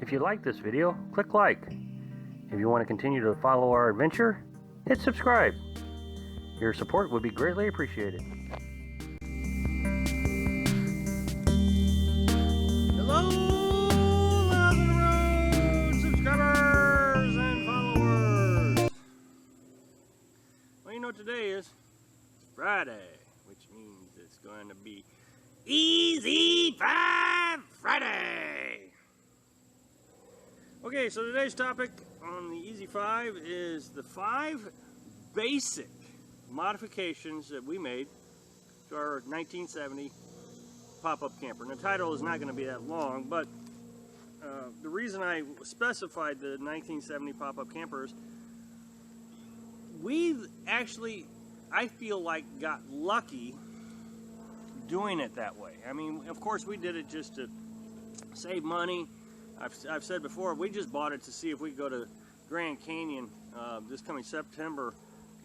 If you like this video, click like. If you want to continue to follow our adventure, hit subscribe. Your support would be greatly appreciated. Hello, Love and Road subscribers and followers. Well, you know what today is? It's Friday, which means it's going to be Easy 5 Friday. Okay, so today's topic on the Easy 5 is the 5 basic modifications that we made to our 1970 pop-up camper. And the title is not going to be that long, but the reason I specified the 1970 pop-up campers, we've actually, I feel like, got lucky doing it that way. I mean, of course, we did it just to save money. I've said before, we just bought it to see if we could go to Grand Canyon this coming September.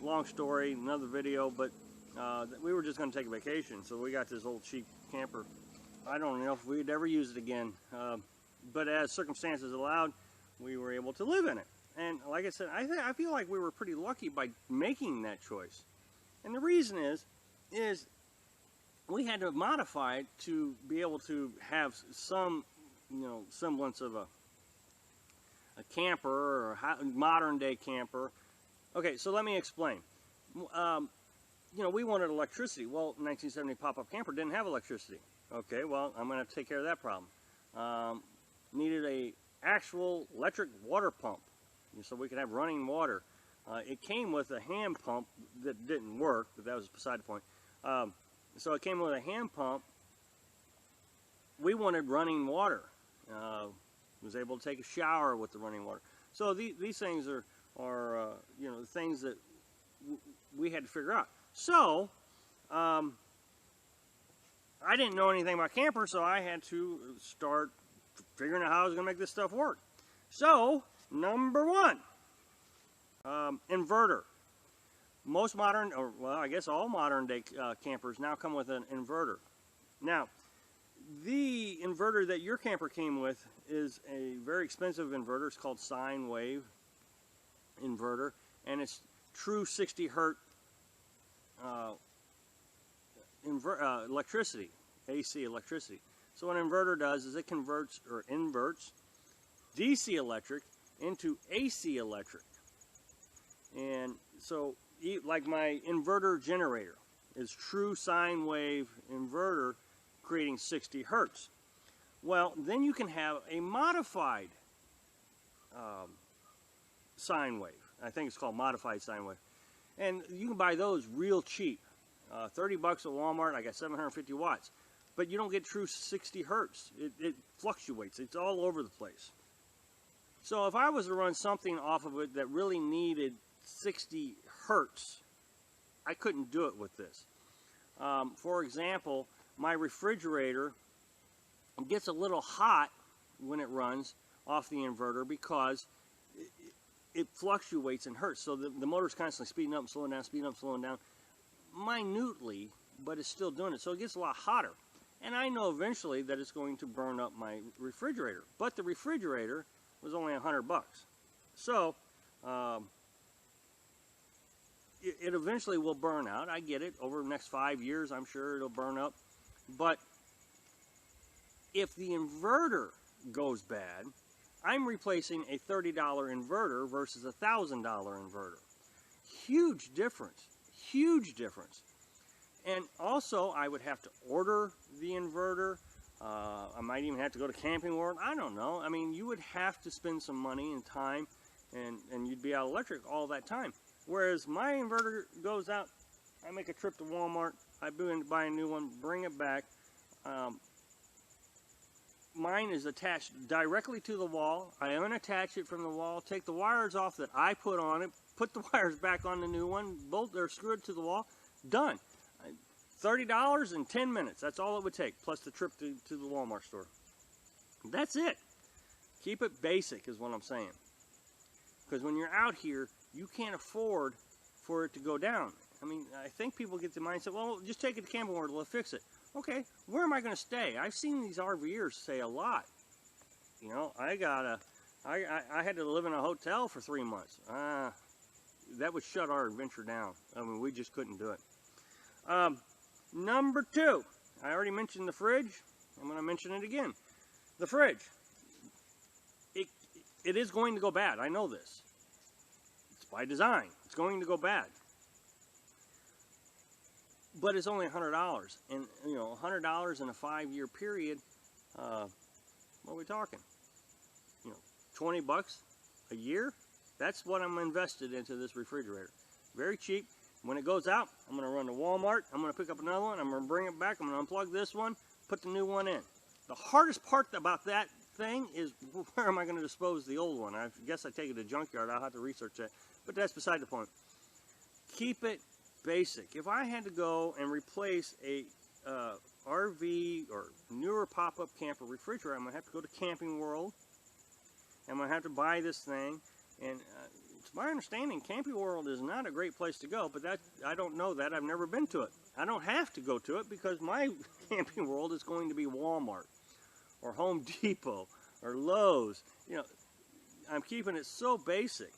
Long story, another video, but we were just going to take a vacation, so we got this old cheap camper. I don't know if we'd ever use it again, but as circumstances allowed, we were able to live in it. And like I said, I feel like we were pretty lucky by making that choice. And the reason is we had to modify it to be able to have some, semblance of a camper or a modern day camper. Okay, so let me explain. We wanted electricity. Well, 1970 pop-up camper didn't have electricity. Okay, well, I'm going to take care of that problem. Needed a actual electric water pump, so we could have running water. It came with a hand pump that didn't work, but that was beside the point. So it came with a hand pump. We wanted running water. Was able to take a shower with the running water. So these things are the things that we had to figure out. So I didn't know anything about campers, so I had to start figuring out how I was going to make this stuff work. So number one, inverter. Most modern, or well, I guess all modern day campers now come with an inverter. Now, the inverter that your camper came with is a very expensive inverter. It's called sine wave inverter, and it's true 60 hertz electricity, AC electricity. So what an inverter does is it converts or inverts DC electric into AC electric. And so, like my inverter generator is true sine wave inverter creating 60 hertz. Well, then you can have a modified sine wave. I think it's called modified sine wave. And you can buy those real cheap. 30 bucks at Walmart. I got 750 watts. But you don't get true 60 hertz. It fluctuates. It's all over the place. So if I was to run something off of it that really needed 60 hertz, I couldn't do it with this. For example, my refrigerator gets a little hot when it runs off the inverter because it fluctuates in hertz. So the motor's constantly speeding up and slowing down, speeding up, slowing down, minutely, but it's still doing it. So it gets a lot hotter. And I know eventually that it's going to burn up my refrigerator. But the refrigerator was only 100 bucks. So it eventually will burn out. I get it. Over the next 5 years, I'm sure it'll burn up. But if the inverter goes bad, I'm replacing a $30 inverter versus a $1,000 inverter. Huge difference. Huge difference. And also, I would have to order the inverter. I might even have to go to Camping World. I don't know. I mean, you would have to spend some money and time, and you'd be out of electric all that time. Whereas my inverter goes out, I make a trip to Walmart, I buy a new one, bring it back. Mine is attached directly to the wall. I unattach it from the wall, take the wires off that I put on it, put the wires back on the new one, both they're screwed to the wall, done. $30 in 10 minutes, that's all it would take, plus the trip to the Walmart store. That's it. Keep it basic is what I'm saying. Because when you're out here, you can't afford for it to go down. I mean, I think people get the mindset, well, just take it to Camping World, we'll fix it. Okay, where am I going to stay? I've seen these RVers say a lot. You know, I had to live in a hotel for 3 months. That would shut our adventure down. I mean, we just couldn't do it. Number 2, I already mentioned the fridge. I'm going to mention it again. The fridge. It is going to go bad. I know this. It's by design. It's going to go bad. But it's only $100, and you know, $100 in a 5-year period. What are we talking? You know, 20 bucks a year. That's what I'm invested into this refrigerator. Very cheap. When it goes out, I'm going to run to Walmart. I'm going to pick up another one. I'm going to bring it back. I'm going to unplug this one, put the new one in. The hardest part about that thing is where am I going to dispose the old one? I guess I take it to the junkyard. I'll have to research that. But that's beside the point. Keep it basic. If I had to go and replace a RV or newer pop-up camper refrigerator, I'm going to have to go to Camping World. I'm going to have to buy this thing. And it's my understanding Camping World is not a great place to go, but that I don't know that. I've never been to it. I don't have to go to it because my Camping World is going to be Walmart or Home Depot or Lowe's. You know, I'm keeping it so basic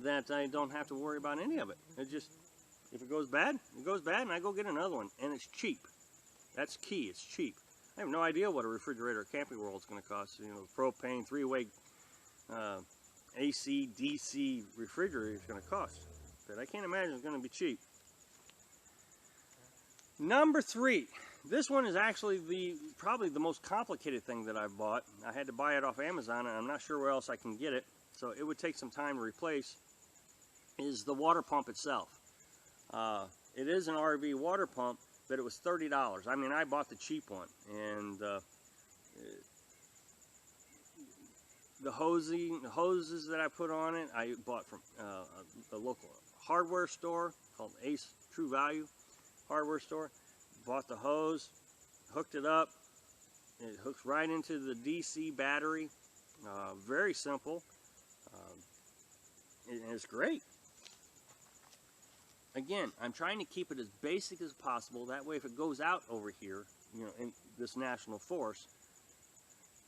that I don't have to worry about any of it. It just, if it goes bad, it goes bad, and I go get another one, and it's cheap. That's key. It's cheap. I have no idea what a refrigerator at Camping World is going to cost. You know, propane, 3-way AC, DC refrigerator is going to cost. But I can't imagine it's going to be cheap. Number 3. This one is actually probably the most complicated thing that I've bought. I had to buy it off Amazon, and I'm not sure where else I can get it. So it would take some time to replace, is the water pump itself. It is an RV water pump, but it was $30. I mean, I bought the cheap one, and the hoses that I put on it, I bought from a local hardware store called Ace True Value hardware store. Bought the hose, hooked it up. It hooks right into the DC battery. Very simple. And it's great. Again, I'm trying to keep it as basic as possible. That way, if it goes out over here, you know, in this national forest,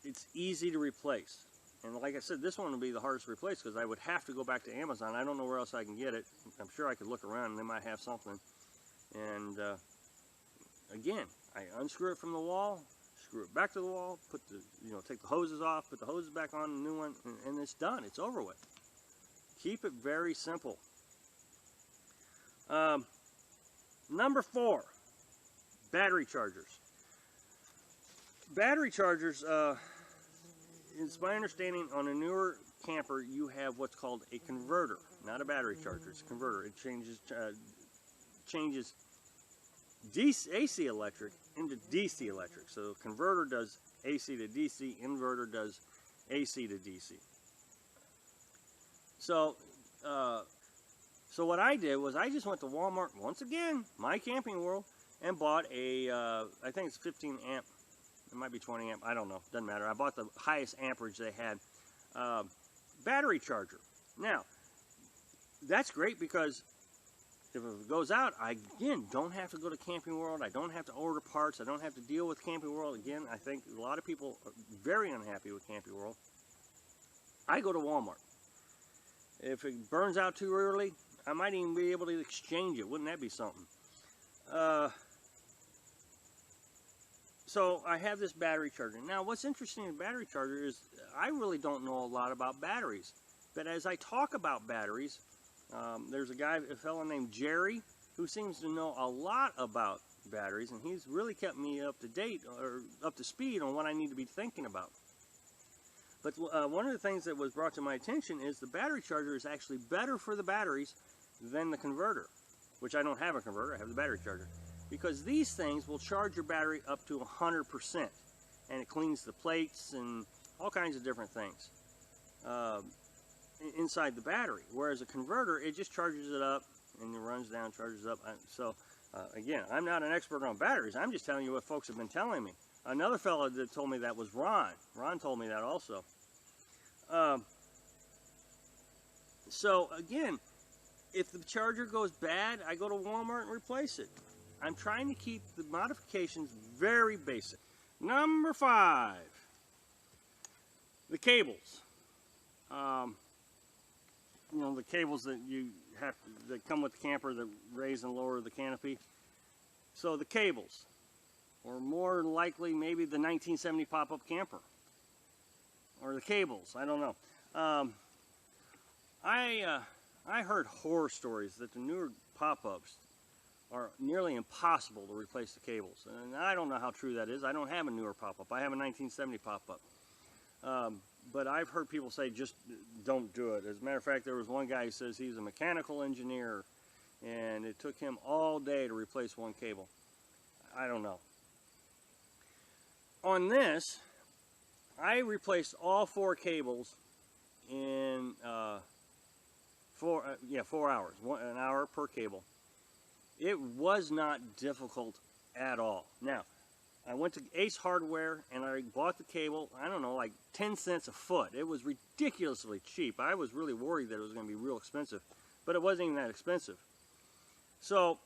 it's easy to replace. And like I said, this one will be the hardest to replace because I would have to go back to Amazon. I don't know where else I can get it. I'm sure I could look around and they might have something. And again, I unscrew it from the wall, screw it back to the wall, take the hoses off, put the hoses back on, the new one, and it's done. It's over with. Keep it very simple. Number 4, battery chargers. Battery chargers, it's my understanding on a newer camper you have what's called a converter, not a battery charger. It's a converter. It changes AC electric into DC electric. So converter does AC to DC, inverter does AC to DC. So what I did was I just went to Walmart once again, my Camping World, and bought a, I think it's 15 amp, it might be 20 amp, I don't know, doesn't matter. I bought the highest amperage they had, battery charger. Now, that's great because if it goes out, I, again, don't have to go to Camping World. I don't have to order parts. I don't have to deal with Camping World. Again, I think a lot of people are very unhappy with Camping World. I go to Walmart. If it burns out too early, I might even be able to exchange it. Wouldn't that be something? So I have this battery charger. Now, what's interesting in battery charger is I really don't know a lot about batteries. But as I talk about batteries, there's a fellow named Jerry who seems to know a lot about batteries, and he's really kept me up to date or up to speed on what I need to be thinking about. But one of the things that was brought to my attention is the battery charger is actually better for the batteries than the converter, which I don't have a converter, I have the battery charger, because these things will charge your battery up to 100%, and it cleans the plates and all kinds of different things inside the battery, whereas a converter, it just charges it up and it runs down, charges up. Again, I'm not an expert on batteries. I'm just telling you what folks have been telling me. Another fellow that told me that was Ron. Ron told me that also. So again, if the charger goes bad, I go to Walmart and replace it. I'm trying to keep the modifications very basic. Number 5. The cables. You know, the cables that you have that come with the camper that raise and lower the canopy. So the cables, or more likely maybe the 1970 pop-up camper, or the cables. I don't know. I heard horror stories that the newer pop-ups are nearly impossible to replace the cables, and I don't know how true that is. I don't have a newer pop-up. I have a 1970 pop-up. But I've heard people say just don't do it. As a matter of fact, there was one guy who says he's a mechanical engineer and it took him all day to replace one cable. I don't know. On this, I replaced all 4 cables in 4 hours, an hour per cable. It was not difficult at all. Now, I went to Ace Hardware and I bought the cable, I don't know, like 10 cents a foot. It was ridiculously cheap. I was really worried that it was going to be real expensive, but it wasn't even that expensive. So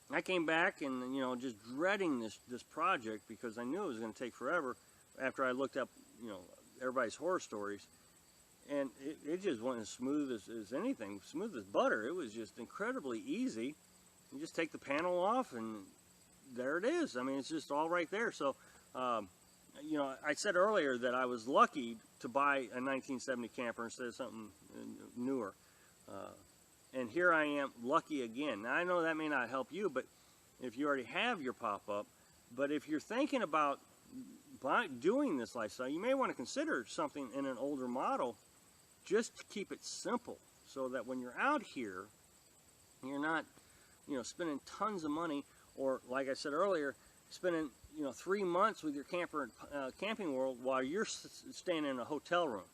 I came back and, you know, just dreading this project because I knew it was going to take forever after I looked up, you know, everybody's horror stories. And it just went as smooth as anything, smooth as butter. It was just incredibly easy. You just take the panel off and there it is. I mean, it's just all right there. So, you know, I said earlier that I was lucky to buy a 1970 camper instead of something newer. And here I am, lucky again. Now, I know that may not help you, but if you already have your pop-up, but if you're thinking about doing this lifestyle, you may want to consider something in an older model just to keep it simple so that when you're out here, you're not, you know, spending tons of money, or like I said earlier, spending, you know, 3 months with your camper Camping World while you're staying in a hotel room.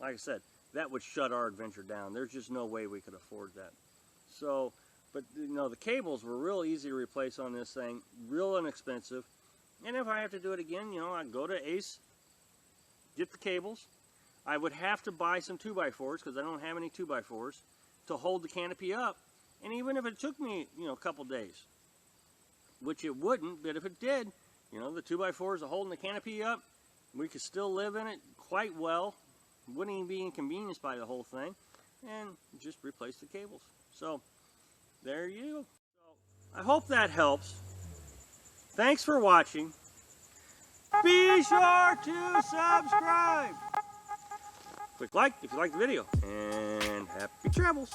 Like I said, that would shut our adventure down. There's just no way we could afford that. So, but you know, the cables were real easy to replace on this thing, real inexpensive. And if I have to do it again, you know, I'd go to Ace, get the cables. I would have to buy some 2x4s because I don't have any 2x4s to hold the canopy up. And even if it took me, you know, a couple days, which it wouldn't, but if it did, you know, the 2x4s are holding the canopy up, we could still live in it quite well. Wouldn't even be inconvenienced by the whole thing, and just replace the cables. So there you go. So, I hope that helps. Thanks for watching. Be sure to subscribe. Click like if you like the video, and happy travels.